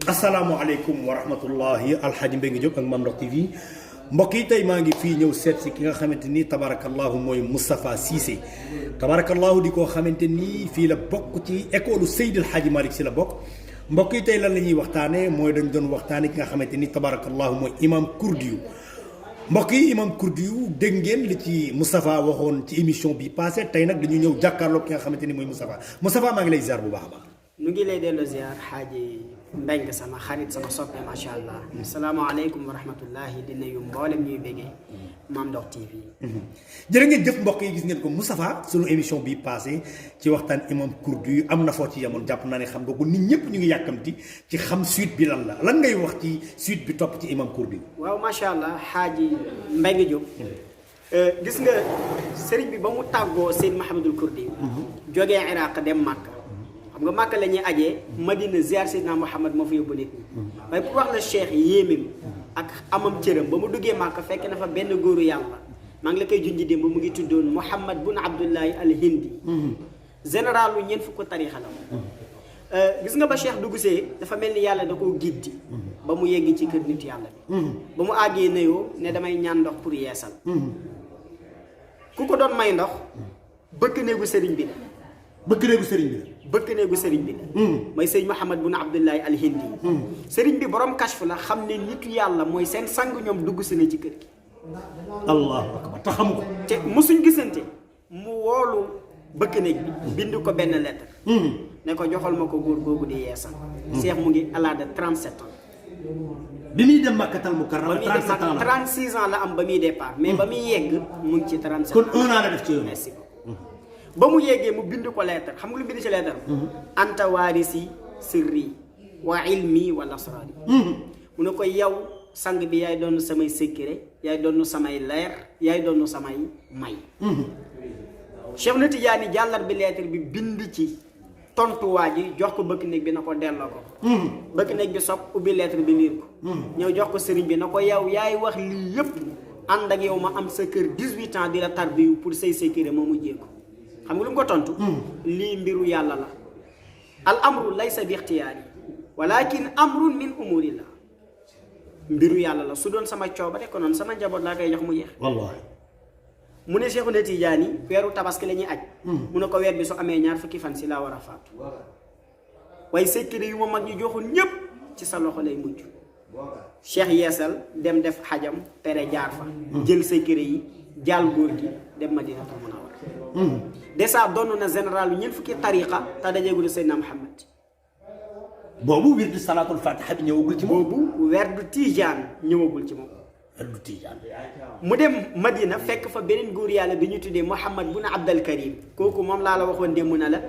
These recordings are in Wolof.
asalaamaaleykum wa rahmatullahi alxaaji Mbengue Diop ak Mame Ndokh TV mbokk yi tey maa ngi fii ñëw seet si ki nga xamante ni tabarakallahu mooy Moustapha Cissé tabarakallahu di koo xamante ni fii la bokk ci école Seydil Hadji Malick si la bokk mbokk yi tey lan la ñuy waxtaane mooy dañ doon waxtaane ki nga xamante ni tabarakallahu mooy imam Kourdiou mbokk yi imam Kourdiou dégg ngeen li ci Moustapha waxoon ci émission bi passé tey nag dañu ñëw jàkkaarloo ki nga xamante ni mooy Moustapha maa ngi lay ziar bu baax a baax. nu ngi lay delloo ziar xaaji Mbengue sama xarit sama soppe macha allah. salaamaaleykum wa rahmatullahi di nuyu mboolem ñuy béggee Mame Ndokh TV. jërë ngeen jëf mbokk yi gis ngeen ko Moustapha sunu émission bi passé ci waxtaan imam Kourdiou am na foo ci yemoon jàpp naa ne xam nga ko nit ñëpp ñu ngi yàkkamti ci xam suite bi lan la lan ngay wax ci suite bi topp ci imam Kourdiou. waaw macha allah xaaji Mbengue Diop. gis nga sëriñ bi ba mu tàggoo Seyd Mahamadul Kourdiou. jógee Iraq dem Màkka. xam nga Màkka la ñuy ajee Madina ziar Seydina Muhammad moo fa yóbbu nit ñi waaye pour wax la cheikh yéemim ak amam cëram ba mu duggee Màkka fekk na fa benn góoru yàlla maa ngi la koy junj démb mu ngi tuddoon Muhammad bun Abdullahi al Hindi général lu ñeent fukk tarixa la gis nga ba cheikh dugg see dafa mel ni yàlla da koo giddi ba mu yegg ci kër nit yàlla bi ba mu àggee nuyoo ne damay ñaan ndox pour yeesal ku ko doon may ndox bëkk néegu sëriñ bi la bëkk néegu sëriñ bi la bëkk néegu sëriñ bi la mooy sëñ Muhammad bun Abdullahi al Hindi sëriñ bi borom kashf la xam ne nitu yàlla mooy seen sang ñoom dugg si na ci kër gi allahu akbar te xamu ko te mosuñ gisante mu woolu bëkk néeg bi bind ko benn lettre ne ko joxal ma ko góor googu di yeesal Cheikh mu ngi à l'âge de 37 ans bi muy dem Makkatal Mukarrama 37 ans la 36 ans la am ba muy départ mais ba muy yegg mu ngi ci 37 kon 1 an la def ci yoon. merci ba mu yeggee mu bind ko lettre xam nga lu bind ci lettre anta waarisi sirri wa ilmi wa lasrari mu ne ko yow sang bi yaay doon samay secret yaay doon samay leer yaay doon samay may Cheikh na Tidiane jàllar bi lettre bi bind ci tontuwaa ji jox ko bëkk néeg bi na ko delloo ko bëkk néeg bi soog ubbi lettre bi liir ko ñëw jox ko sëriñ bi na ko yow yaay wax lii yëpp ànd ak yow ma am sa kër 18 ans di la tarbiyu pour say secret moo mujjee ko xam nga lu mu ko tontu lii mbiru yàlla la al amru laysa bi ixtiyaari walakin amrun min umurillah mbiru yàlla la su doon sama coobare ko noonu sama njaboot laa koy jox mu jeex wallahi mu ne Cheikh na Tidiane weeru tabaski la ñuy aj mu ne ko weer bi su amee ñaar fukki fan si laa war a faatu waaye secret yu ma mag ñu joxoon ñépp ci sa loxo lay mujj Cheikh yeesal dem def xajam tere jaar fa jël secret yi jaal góor gi dem Madinatul Munawwara dèjà doon na général yu ñeent fukki tariqa te dajeegul Seydina Muhammad boobu wirdu salaatul fatiha bi ñëwagul ci moom. boobu werdu Tijaan ñëwagul ci moom. werdu Tijaan. mu dem Madina fekk fa beneen góor yàlla bi ñu tuddee Muhammad bun Abdal Karim kooku moom laa la waxoon démb na la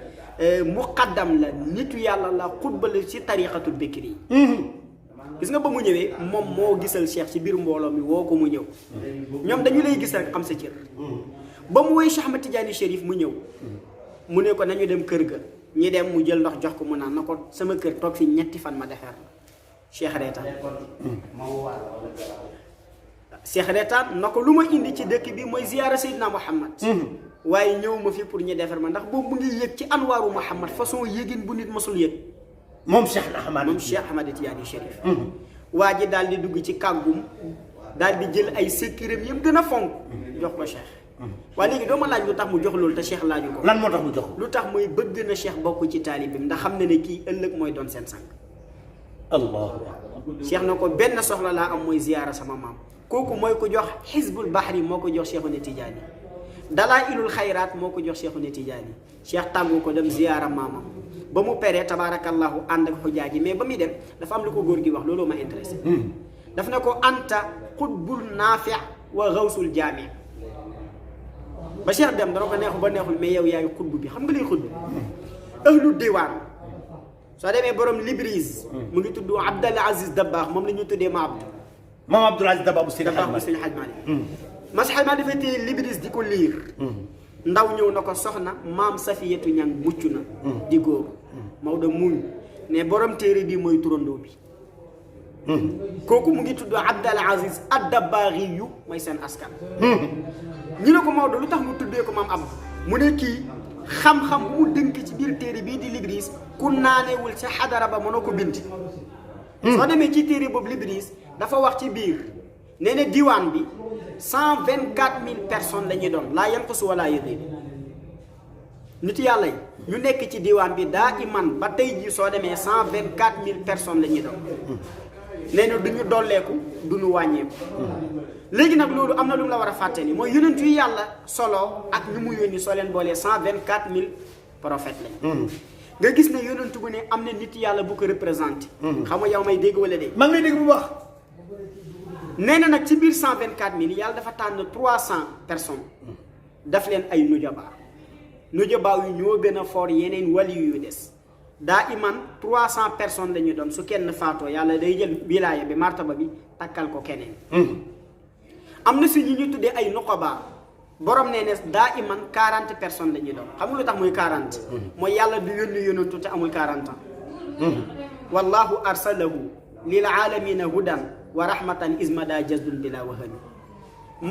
muqaddam la nitu yàlla la xutba la ci tariqatul bikri gis nga ba mu ñëwee moom moo gisal Cheikh ci biir mbooloo mi woo ko mu ñëw ñoom dañu lay gis rek xam sa cër ba mu woy Cheikh Ahmad Tidiane Chérif mu ñëw mu ne ko nañu dem kër ga ñi dem mu jël ndox jox ko mu naan na ko sama kër toog fi ñetti fan ma defar la Cheikh reetaan Cheikh reetaan na ko lu ma indi ci dëkk bi mooy ziyaara Seydina Muhammad waaye ñëw ma fi pour ñu defar ma ndax boobu mu ngi yëg ci anwaaru Muhammad façon yëgin bu nit mosul yëg moom Cheikh Ahmad moom Cheikh Ahmad Tidiane Chérif waa ji daal di dugg ci kàggum daal di jël ay secret yëpp gën a fonk jox ko Cheikh waaye léegi doo ma laaj lu tax mu jox loolu te Cheikh laaju ko lan moo tax mu jox lu tax muy bëgg na Cheikh bokk ci taalibim ndax xam na ne kii ëllëg mooy doon seen sang allahu Cheikh na ko benn soxla laa am mooy ziyaara sama maam kooku mooy ko jox xisbul bahri moo ko jox Cheikhuna Tidiane dalaa ilul xayraat moo ko jox Cheikhuna Tidiane Cheikh tàggu ko dem ziyaara maamam ba mu peree tabaarakallahu ànd ak xujaa ji mais ba muy dem dafa am lu ko góor gi wax looloo ma intéressé daf ne ko anta xutbul naafi wa gawsul jaami ba Cheikh dem dana ko neexul ba neexul mais yow yaay xutbu bi xam nga liy xutbu ahlu diwaan soo demee borom Librise mu ngi tudd Abdal Aziz Dabaax moom la ñu tuddee ma abdu moom Abdoul Aziz Dabaax bu Seydi Hadj Malick Mas Hadj Malick dafay téye Librise di ko liir ndaw ñëw na ko soxna maam Safiyatu Ñang mucc na di góor Maodo muñ ne borom téere bi mooy turandoo bi kooku mu ngi tudd Abdal Aziz ad-Dabaaxi yu mooy seen askan ñu ne ko Maodo lu tax mu tuddee ko maam Abdou mu ne kii xam-xam bu mu dënk ci biir téere bii di Libris ku naanewul ca xadara ba mënoo ko bind soo demee ci téere boobu Libris dafa wax ci biir nee na diwaan bi 124 000 personnes la ñuy doon laa yanqusu wala yaziid nit yàlla yi ñu nekk ci diwaan bi daa iman ba tey jii soo demee 124 000 personnes la ñuy doon nee na du ñu dolleeku du ñu wàññeeku. léegi nag loolu am na lu mu la war a fàtte ni mooy yonent yi yàlla solo ak ñu mu yónni soo leen boolee 124 000 prophètes lañ. nga gis ne yonent bu ne am na nit yàlla bu ko représenté. xam nga yow may dégg wala dégg. maa ngi lay dégg bu baax. nee na nag ci biir 124 000 yàlla dafa tànn 300 personnes daf leen ay nujabaa yu ñoo gën a foor yeneen wali yu des daa iman 300 personnes la ñu doon su kenn faatoo yàlla day jël wilaaya bi martaba bi takkal ko keneen. am na si ñi ñu tuddee ay nuqaba borom nee ne daa iman 40 personnes la ñuy doon xam nga lu tax muy 40. mooy yàlla du yónni yonantu te amul 40 ans. wallahu arsalahu lil aalamina hudan wa rahmatan ismada jazdun bila wahani.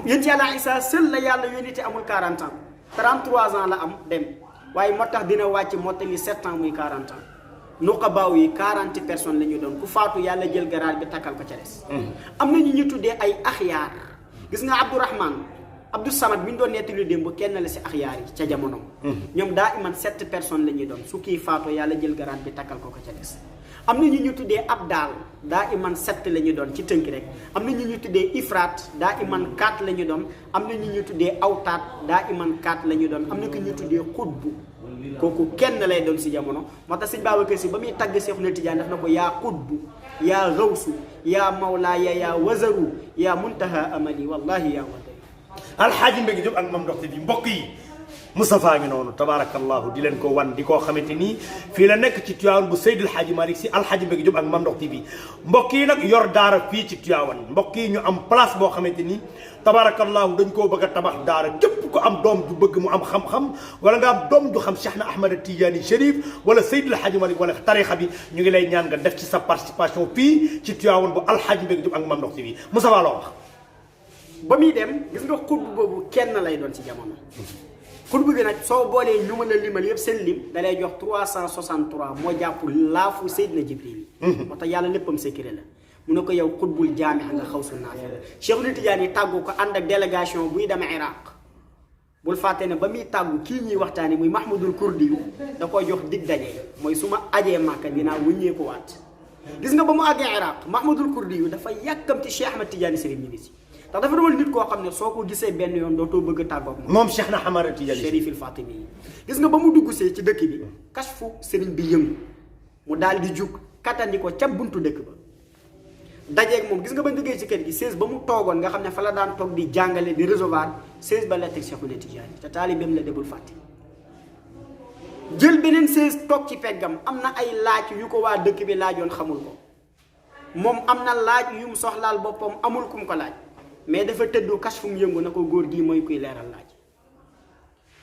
yéen ci yàlla Isa seul la yàlla yónni te amul 40 ans 33 ans la am dem waaye moo tax dina wàcc mottali 7 ans muy 40 ans. nuqabaaw yi 40 personnes la ñu doon ku faatu yàlla jël garaal bi takkal ko ca des. am na ñu ñu tuddee ay axyaar gis nga Abdourahman Abdou Samad bi ñu doon nettali démb kenn la si axyaar yi ca jamono. ñoom daa iman 7 personnes la ñuy doon su kii faatoo yàlla jël garaal bi takkal ko ca des. am na ñu ñu tuddee abdaal daa iman 7 la ñu doon ci tënk rek am na ñu ñu tuddee ifraat daa iman 4 la ñu doon am na ñu ñu tuddee awtaat daa iman 4 la ñu doon am na ku ñu tuddee xutbu kooku kenn lay doon si jamono moo tax sëñ Babacar Si ba muy tagg Seexuna Tijaan daf na ko yaa xutbu yaa gawsu yaa mawlaaya yaa wazaru yaa muntaha amali wallahi yaa wadari. Alxaaji Mbengue Diop ak Mame Ndokh TV mbokk yi Moustapha ngi noonu tabarakallahu di leen ko wan di koo xamante ni fii la nekk ci Tivaouane bu Seydil Hadji Malick Sy Alxaaji Mbengue Diop ak Mame Ndokh TV mbokk yi nag yor daara fii ci Tivaouane mbokk yi ñu am place boo xamante ni tabarakallahu dañ koo bëgg a tabax daara képp ko am doom ju bëgg mu am xam-xam wala nga am doom ju xam Cheikh na Ahmad Tidiane Chérif wala Seydil Hadji Malick wala tarixa bi ñu ngi lay ñaan nga def ci sa participation fii ci Tivaouane bu Alxaaji Mbengue Diop ak Mame Ndokh TV Moustapha loo wax. ba muy dem gis nga xutbu boobu kenn lay doon ci jamono. xutbu bi nag soo boolee ñu mën a limal yëpp seen lim da lay jox 363 moo jàpp laafu Seydina Jibril. moo tax yàlla léppam secret la mu ne ko yow xutbul jaami nga xaw su naafi Cheikh Tidiane yi tàggu ko ànd ak délégation buy dem Iraq bul fàtte ne ba muy tàggu kii ñuy waxtaani muy Mahmoudul Kurdi yu da koy jox dig daje mooy su ma ajee Màkka dinaa wëññeeku waat gis nga ba mu àggee Iraq Mahmoudul Kurdi yu dafa yàkkamti Cheikh Ahmad Tidiane Chérif ñu ngi si ndax dafa doon nit koo xam ne soo ko gisee benn yoon dootoo bëgg a tàggoog moom Cheikh na Ahmad Tidiane Chérif il Fatimi yi gis nga ba mu dugg see ci dëkk bi kashfu sëriñ bi yëngu mu daal di jug kattandi ko ca buntu dëkk ba dajeeg moom gis nga ba duggee ci kër gi sées ba mu toogoon nga xam ne fa la daan toog di jàngale di recevoir sées ba la teg Cheikhouna Tidiane te taalibeem la debul fàtte jël beneen sées toog ci peggam am na ay laaj yu ko waa dëkk bi laajoon xamul ko moom am na laaj yu mu soxlaal boppam amul kum ko laaj mais dafa tëddu kas fu mu yëngu na ko góor gii mooy kuy leeral laaj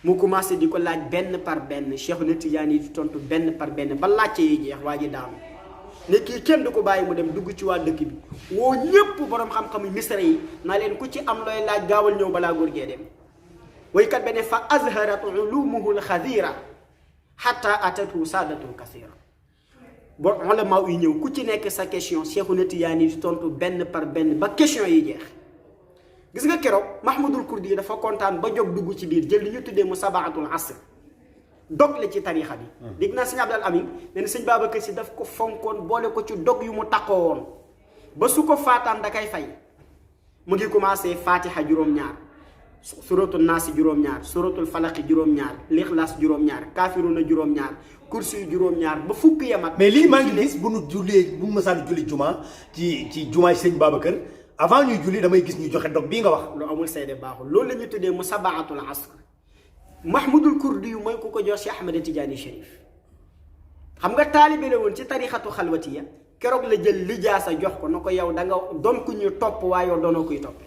mu commencé di ko laaj benn par benn Cheikhouna Tidiane yi di tontu benn par benn ba laajte yi jeex waa ji daanu ne kii kenn du ko bàyyi mu dem dugg ci waa dëkk bi woo ñépp borom xam-xamu misra yi naa leen ku ci am looy laaj gaawal ñëw balaa góor gee dem waykat benn fa azharat ulumuhu alxadira xata atatu saadatul kasira bo ulama yi ñëw ku ci nekk sa question Cheikhouna Tidiane yi di tontu benn par benn ba question yi jeex gis nga keroog Mahmoudul Kurdi yi dafa kontaan ba jóg dugg ci biir jël li ñu tuddee mu sabaatul asr dog la ci tarixa bi dégg naa sëñ Abdal Amin ne na sëñ Babacar Si daf ko fonkoon boole ko ci dog yu mu takkoo woon ba su ko faataan da kay fay mu ngi commencé fatiha juróom-ñaar suratul naasi juróom-ñaar suratul falaqi juróom-ñaar lixlaas juróom-ñaar kaafiruna juróom-ñaar kursi yu juróom-ñaar ba fukk yamat mais lii maa ngi gis bu nu jullee bu nu mësaan julli juma ci jumaay sëñ Babacar avant ñuy julli damay gis ñu joxe dog bii nga wax lu amul seede baaxul loolu la ñuy tuddee mu sabaatul asr Mahmoudul Kurdi yu mooy ku ko jox Cheikh Ahmad Tidiane Chérif xam nga taalibe la woon ci tarixatu xalwatiya keroog la jël lijaasa jox ko na ko yow da nga doon ku ñu topp waaye yow doonoo kuy toppe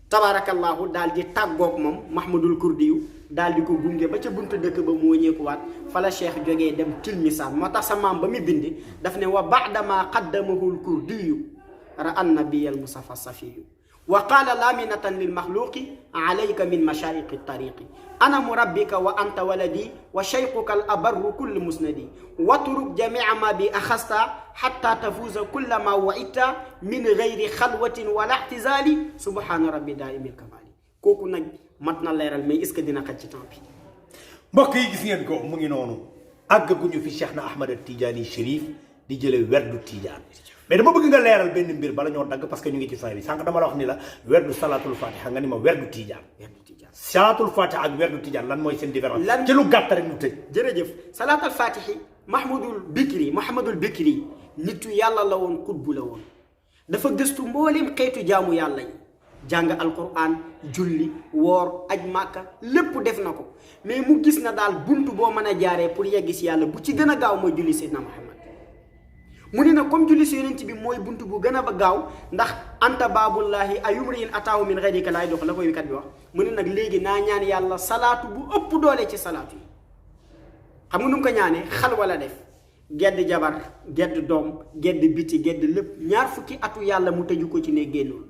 tabarakallahu daal di tàggoog moom Mahmoudul Kurdi yu daal di ko gunge ba ca buntu dëkk ba mu wëñeekuwaat fa la cheikh jógee dem tilmisaan moo tax sa maam ba mu bind daf ne wa baadama qaddamahul kurdi yu ra an nabiyal musafa safiyu وقال لامنة للمخلوق عليك من مشارق الطريق أنا مربك وأنت ولدي وشيخك الأبر كل مسندي واترك جميع ما بأخذت حتى تفوز كل ما وعدت من غير خلوة ولا اعتزال سبحان ربي دائم الكمال كوكو نك ماتنا ليرال مي اسكو دينا خاتي تامبي mbokk yi gis ngeen ko mu ngi noonu àggaguñu fi Cheikh na Ahmad Tidiane Chérif di jële werdu Tidiane mais dama bëgg nga leeral benn mbir bala ñoo dagg parce que ñu ngi ci fin bi sànq dama la wax ni la werdu salatul fatiha nga ni ma werdu Tidiane salatul fatiha ak werdu Tidiane lan mooy seen différence ci lu gàtt rek ñu tëj jërëjëf salatul fatihi Mahmadul Bikri nitu yàlla la woon xutbu la woon dafa gëstu mbooleem xeetu jaamu yàlla yi jàng alquran julli woor aj màkka lépp def na ko mais mu gis na daal buntu boo mën a jaaree pour yegg si yàlla bu ci gën a gaaw mooy julli Seydina Muhammad mu ne nag comme julli si yonent bi mooy buntu bu gën a ba gaaw ndax anta baabullahi ayumriin ataahu min ghayrika laay dox la koy kat bi wax mu ne nag léegi naa ñaan yàlla salaatu bu ëpp doole ci salaatu yi xam nga nu mu ko ñaanee xal wala def gedd jabar gedd doom gedd biti gedd lépp ñaar fukki atu yàlla mu tëju ko ci ne génnul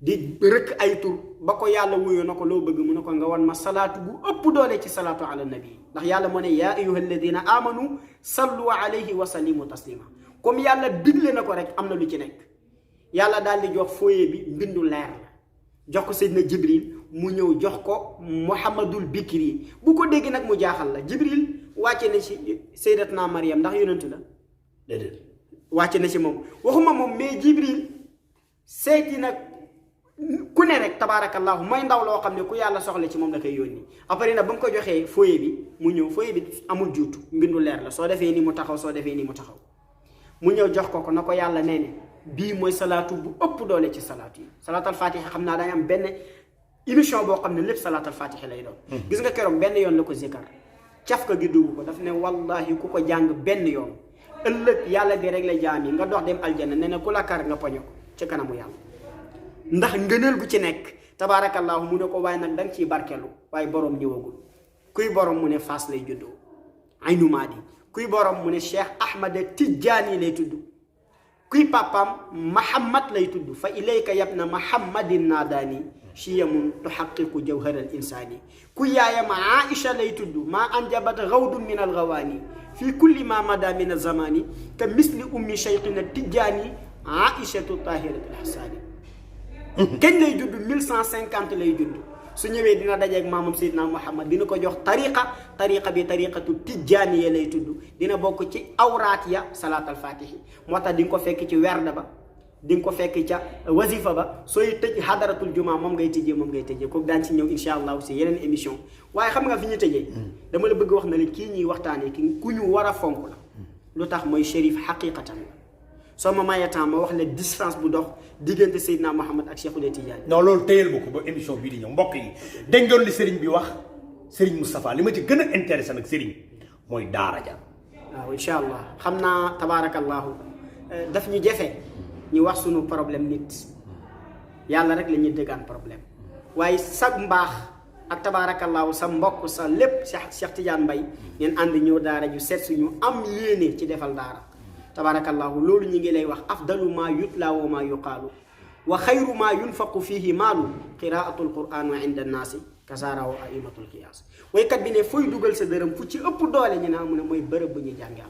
di rëkk ay tur ba ko yàlla wuyoo na ko loo bëgg mu ne ko nga wan ma salaatu bu ëpp doole ci salaatu ala nabi ndax yàlla moo ne yaa ayyuha alladina amanu sallu alayhi wa sallimu taslima comme yàlla digle na ko rek am na lu ci nekk yàlla daal di jox fooye bi mbindu leer la jox ko Seydina Jibril mu ñëw jox ko Muhammadul Bikri bu ko dégg nag mu jaaxal la Jibril wàcce na ci Sayyidatna Maryam ndax yonentu la déedéet wàcce na ci moom waxuma moom mais Jibril seeti nag ku ne rek tabarakallahu mooy ndaw loo xam ne ku yàlla soxla ci moom la koy yónni après nag ba mu ko joxee fooye bi mu ñëw fooye bi amul juutu mbindu leer la soo defee ni mu taxaw soo defee ni mu taxaw mu ñëw jox ko na ko yàlla nee ne bii mooy salaatu bu ëpp doole ci salaatu yi salaatal fatiha xam naa dañ am benn émission boo xam ne lépp salaatal fatiha lay doon gis nga keroog benn yoon la ko zikar caf ka gi dugg ko daf ne wallahi ku ko jàng benn yoon ëllëg yàlla di rek la jaam yi nga dox dem aljanna nee na ku la kar nga poño ko ci kanamu yàlla ndax ngëneel gu ci nekk tabarakallahu mu ne ko waaye nag da nga ciy barkelu waaye borom ñëwagul kuy borom mu ne Faas lay juddoo Aynu Maadi kuy borom mu ne Cheikh Ahmad Tidiane lay tudd kuy papaam Mahamad lay tudd fa ilayka yabna Mahamadin naadaani chiyamun tuhaqiqu jawhar al insani ku yaayam Aïcha lay tudd maa anjabat rawdun min al gawaani fi kulli ma mada min al zamani ka misli ummi cheikhina Tidiane Aïchatu tahiratu al hasani kañ lay judd 1150 lay judd su ñëwee dina dajeeg maamam Seydina Muhammad dina ko jox tariqa bi tariqatu Tijaaniya lay tudd dina bokk ci awraat ya salaatal fatihi moo tax di nga ko fekk ci werda ba di nga ko fekk ca wazifa ba sooy tëj hadaratul juma moom ngay tëjee kooku daan ci ñëw insha allah si yeneen émission waaye xam nga fi ñu tëjee dama la bëgg wax na la kii ñuy waxtaanee ki ku ñu war a fonk la lu tax mooy shérif xaqiqatan la soo ma mayee temps ma wax la distance bu dox diggante Seydina Muhammad ak Cheikhul Tidiane. non loolu téyel ba ko ba émission bii di ñëw mbokk yi dégg ngeen li Serigne bi wax Serigne Moustapha li ma ci gën a intéressé nag Serigne mooy daara ja. waaw incha allah xam naa tabaarakallahu daf ñu jafe ñu wax sunu problème nit yàlla rek la ñuy dëggaan problème waaye sag mbaax ak tabaarakallahu sa mbokk sa lépp Cheikh Tidiane Mbaye ngeen ànd ñëw daara ju seet suñu am yéene ci defal daara. tabarakallahu loolu ñi ngi lay wax afdalu ma yutla wa ma yuqaalu wa xayru ma yunfaqu fihi maalu qiraatul quran wa inda annaasi kasaara wa aimatul qiyaas waykat bi ne fooy dugal sa dërëm fu ci ëpp doole ñu naa mu ne mooy bërëb bu ñuy jànge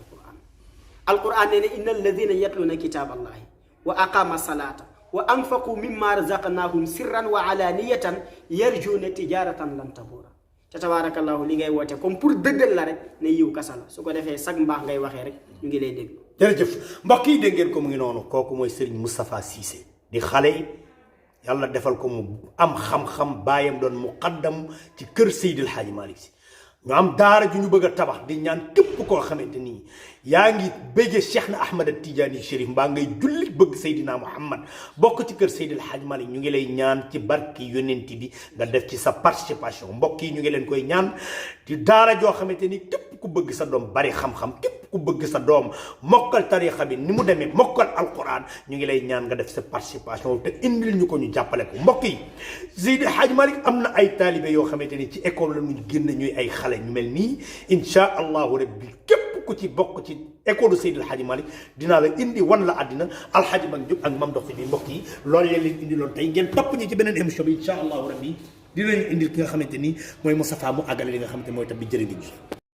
alquran nee na inna alladina yatluna kitab allahi wa aqama salata wa anfaqu mimma razaqnahum sirran wa alaniyatan yarjuna tijaratan lan tabura te tabarakallahu li ngay woote comme pour dëggal la rek ne yiw kasa la su ko defee sag mbaax ngay waxee rek ñu ngi lay déglu jërëjëf mbokk yi dégg ngeen ko mu ngi noonu kooku mooy Serigne Moustapha Cissé di xale yi yàlla defal ko mu am xam-xam baayam doon muqaddam ci kër Seydil Hadji Malick Sy ñu am daara ju ñu bëgg a tabax di ñaan képp koo xamante nii yaa ngi bëgge Cheikh na Ahmad Tidiane Chérif mbaa ngay julli bëgg Seydina Muhammad bokk ci kër Seydil Hadji Malick ñu ngi lay ñaan ci barki yonent bi nga def ci sa participation mbokk yi ñu ngi leen koy ñaan di daara joo xamante ni képp ku bëgg sa doom bari xam-xam képp ku bëgg sa doom mokkal tarixa bi ni mu demee mokkal alquran ñu ngi lay ñaan nga def sa participation te indil ñu ko ñu jàppale ko mbokk yi Seydil Hadji Malick am na ay taalibe yoo xamante ni ci école la ñu génn ñuy ay xale ñu mel nii incha allahu rabbi képp képp ku ci bokk ci école Seydil Hadji Malick dinaa la indi wan la àddina Alxaaji Malick Diop ak Mame Ndokh TV mbokk yi loolu leen indi loon tey ngeen topp ñi ci beneen émission bi incha allahu rabbi dinañu indil ki nga xamante ni mooy Moustapha mu àggale li nga xamante mooy tam bi jërë ngeen